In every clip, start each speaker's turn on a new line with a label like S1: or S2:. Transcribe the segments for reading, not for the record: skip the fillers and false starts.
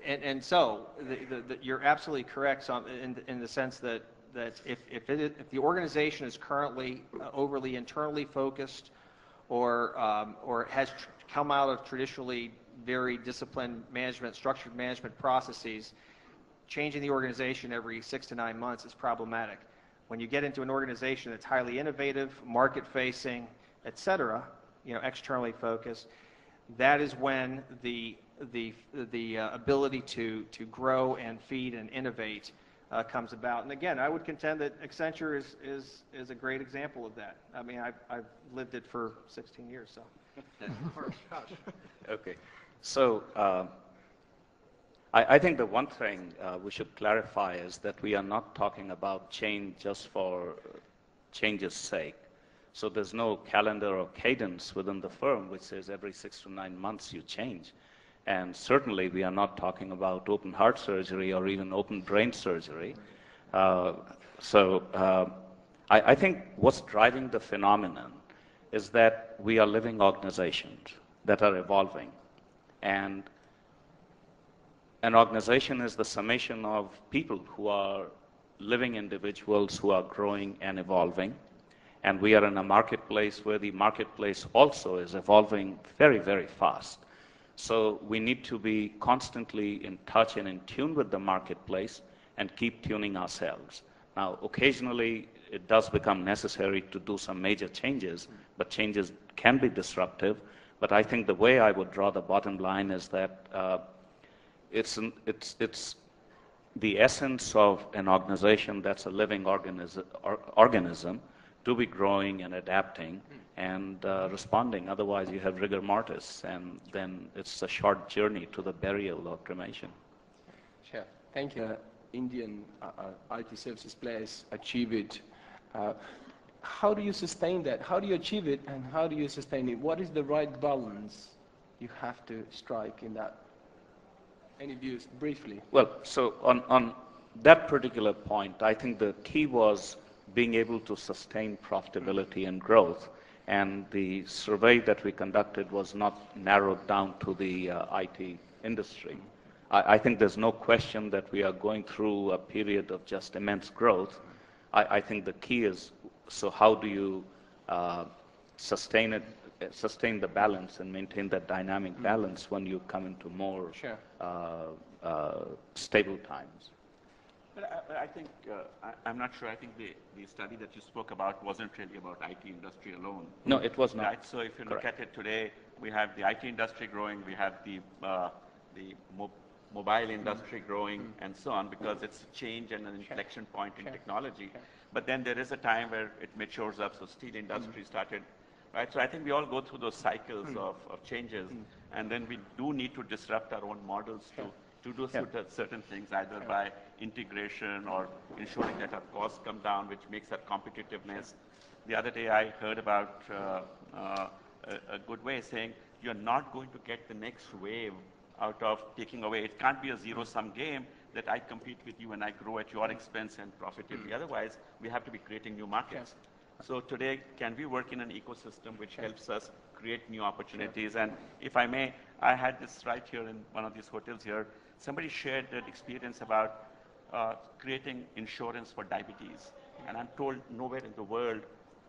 S1: And so you're absolutely correct in the sense that if the organization is currently overly internally focused or has come out of traditionally very disciplined management, structured management processes, changing the organization every 6 to 9 months is problematic. When you get into an organization that's highly innovative, market-facing, et cetera, externally focused, that is when the ability to grow and feed and innovate comes about. And again, I would contend that Accenture is a great example of that. I mean, I've lived it for 16 years, so.
S2: Okay. So I think the one thing we should clarify is that we are not talking about change just for change's sake. So there's no calendar or cadence within the firm which says every 6 to 9 months you change. And certainly we are not talking about open heart surgery or even open brain surgery. I think what's driving the phenomenon is that we are living organizations that are evolving. And an organization is the summation of people who are living individuals who are growing and evolving. And we are in a marketplace where the marketplace also is evolving very, very fast. So we need to be constantly in touch and in tune with the marketplace and keep tuning ourselves. Now, occasionally, it does become necessary to do some major changes, but changes can be disruptive. But I think the way I would draw the bottom line is that it's the essence of an organization that's a living organism to be growing and adapting and responding. Otherwise, you have rigor mortis, and then it's a short journey to the burial or cremation.
S3: Sure. Thank you. Indian IT services players achieve it. How do you sustain that? How do you achieve it, and how do you sustain it? What is the right balance you have to strike in that? Any views, briefly?
S2: Well, so on that particular point, I think the key was being able to sustain profitability and growth. And the survey that we conducted was not narrowed down to the IT industry. I think there's no question that we are going through a period of just immense growth. I think the key is, so how do you sustain the balance and maintain that dynamic balance when you come into more stable times?
S4: But I think, I'm not sure, I think the study that you spoke about wasn't really about IT industry alone.
S2: No, it was not.
S4: Right? So if you look at it today, we have the IT industry growing, we have the mobile industry growing, and so on, because it's a change and an inflection point in technology. But then there is a time where it matures up, so steel industry started, right? So I think we all go through those cycles of changes, and then we do need to disrupt our own models to do certain things, either by integration or ensuring that our costs come down, which makes our competitiveness. The other day I heard about a good way saying, you're not going to get the next wave out of taking away. It can't be a zero-sum game that I compete with you and I grow at your expense and profitably. Otherwise, we have to be creating new markets. So today, can we work in an ecosystem which helps us create new opportunities? And if I may, I had this right here in one of these hotels here. Somebody shared an experience about creating insurance for diabetes. And I'm told nowhere in the world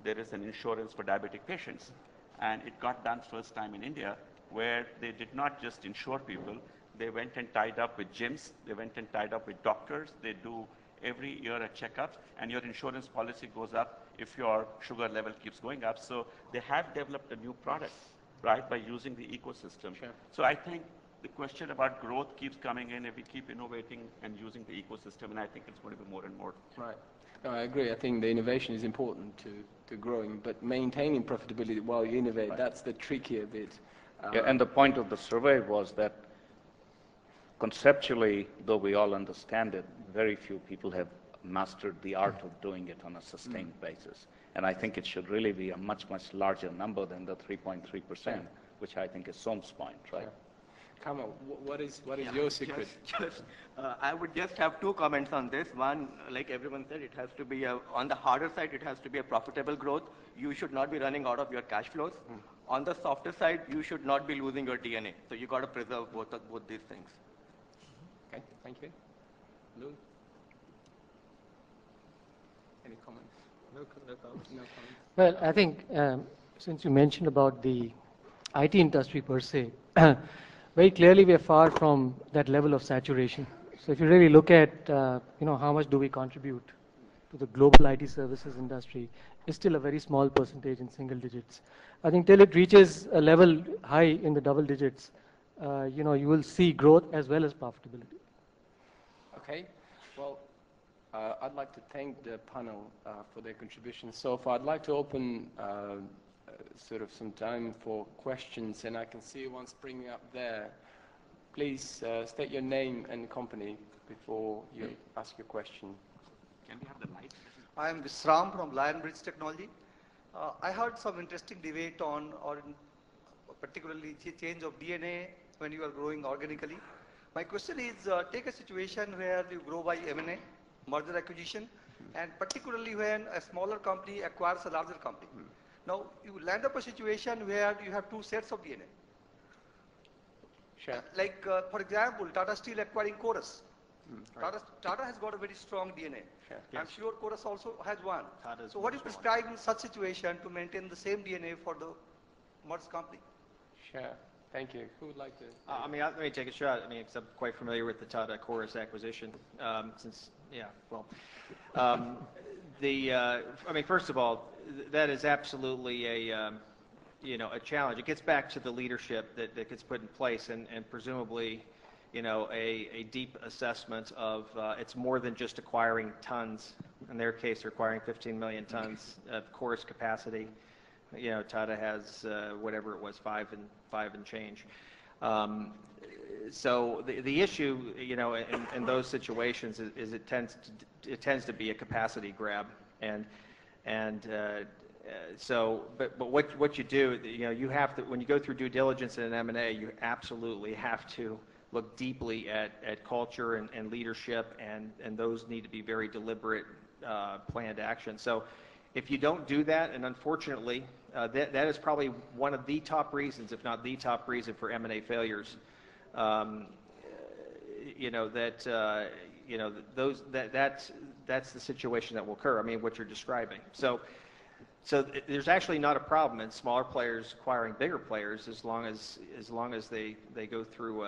S4: there is an insurance for diabetic patients. And it got done first time in India, where they did not just insure people, they went and tied up with gyms, they went and tied up with doctors, they do every year a checkup, and your insurance policy goes up if your sugar level keeps going up. So they have developed a new product, right, by using the ecosystem. So I think the question about growth keeps coming in if we keep innovating and using the ecosystem, and I think it's going to be more and more.
S3: Right. No, I agree. I think the innovation is important to growing, but maintaining profitability while you innovate, that's the trickier bit.
S2: And the point of the survey was that conceptually, though we all understand it, very few people have mastered the art of doing it on a sustained basis. And I think it should really be a much, much larger number than the 3.3%, which I think is Som's point, right?
S3: Come on, what is your secret?
S5: I would just have two comments on this. One, like everyone said, it has to be, on the harder side, it has to be a profitable growth. You should not be running out of your cash flows. On the softer side, you should not be losing your DNA. So you got to preserve both these things.
S3: Okay, thank you. Lou? Any comments?
S1: No comments.
S3: No comments.
S6: Well, I think since you mentioned about the IT industry per se, very clearly we are far from that level of saturation. So if you really look at how much do we contribute to the global IT services industry, it's still a very small percentage in single digits. I think till it reaches a level high in the double digits, you will see growth as well as profitability.
S3: Okay, well, I'd like to thank the panel for their contributions so far. I'd like to open sort of some time for questions, and I can see one springing up there. Please state your name and company before you ask your question.
S4: Can we have the mic?
S7: I am Visram from Lionbridge Technology. I heard some interesting debate on, particularly change of DNA when you are growing organically. My question is, take a situation where you grow by M&A, merger acquisition, and particularly when a smaller company acquires a larger company. Now, you land up a situation where you have two sets of DNA.
S3: Sure.
S7: Like, for example, Tata Steel acquiring Chorus.
S3: Right.
S7: Tata has got a very strong DNA.
S3: Sure.
S7: I'm sure Chorus also has one.
S1: Tata's
S7: So what do you
S1: one.
S7: prescribe in such situation to maintain the same DNA for the merged company?
S3: Sure. Thank you. Who would like to?
S1: Let me take a shot. Because I'm quite familiar with the Tata Chorus acquisition. First of all, that is absolutely a challenge. It gets back to the leadership that gets put in place, and presumably, a deep assessment of it's more than just acquiring tons. In their case, they're acquiring 15 million tons of Chorus capacity. Tata has whatever it was, five and change. So the issue, in those situations is it tends to be a capacity grab, but what you do, you have to, when you go through due diligence in an M&A, you absolutely have to look deeply at culture and leadership, and those need to be very deliberate, planned action. So if you don't do that, and unfortunately, that is probably one of the top reasons, if not the top reason for M&A failures. That's the situation that will occur. What you're describing. So there's actually not a problem in smaller players acquiring bigger players as long as they go through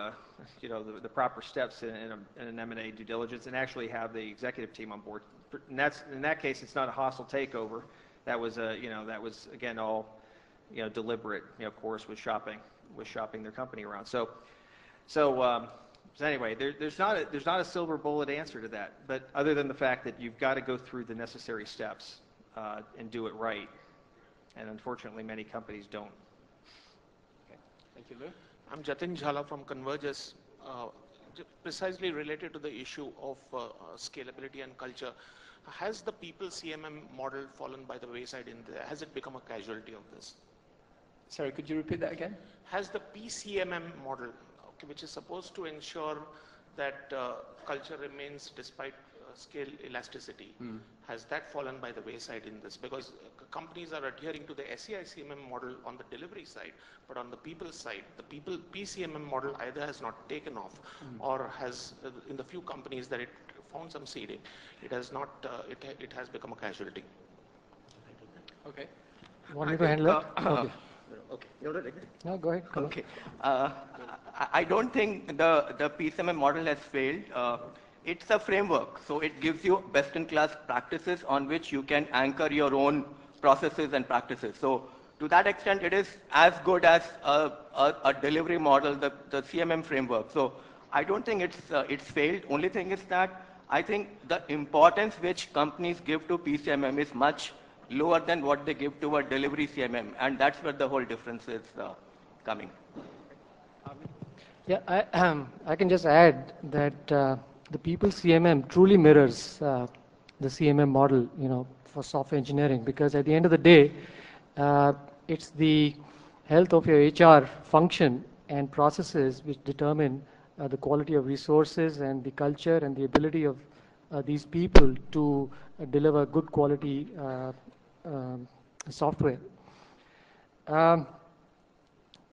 S1: the proper steps in an M&A due diligence and actually have the executive team on board. And in that case, it's not a hostile takeover. That was again all deliberate. Chorus was shopping their company around. So anyway, there's not a silver bullet answer to that. But other than the fact that you've got to go through the necessary steps and do it right, and unfortunately, many companies don't.
S3: Okay. Thank you, Lou.
S8: I'm Jatin Jhala from Convergys. Precisely related to the issue of scalability and culture, has the people CMM model fallen by the wayside in there? Has it become a casualty of this?
S3: Sorry, could you repeat that again?
S8: Has the PCMM model, which is supposed to ensure that culture remains despite scale elasticity, has that fallen by the wayside in this? Because companies are adhering to the SEI CMM model on the delivery side, but on the people side, the people PCMM model either has not taken off or has, in the few companies that it found some seeding, it has not, it has become a casualty.
S3: Okay.
S6: You want me to handle it? Okay.
S5: Okay. You want to take it?
S6: No, go ahead.
S5: Okay. I don't think the PCMM model has failed. It's a framework, so it gives you best-in-class practices on which you can anchor your own processes and practices. So to that extent, it is as good as a delivery model, the CMM framework. So I don't think it's failed. Only thing is that I think the importance which companies give to PCMM is much lower than what they give to a delivery CMM, and that's where the whole difference is coming.
S6: Yeah, I can just add that the people CMM truly mirrors the CMM model, for software engineering, because at the end of the day, it's the health of your HR function and processes which determine the quality of resources and the culture and the ability of these people to deliver good quality software.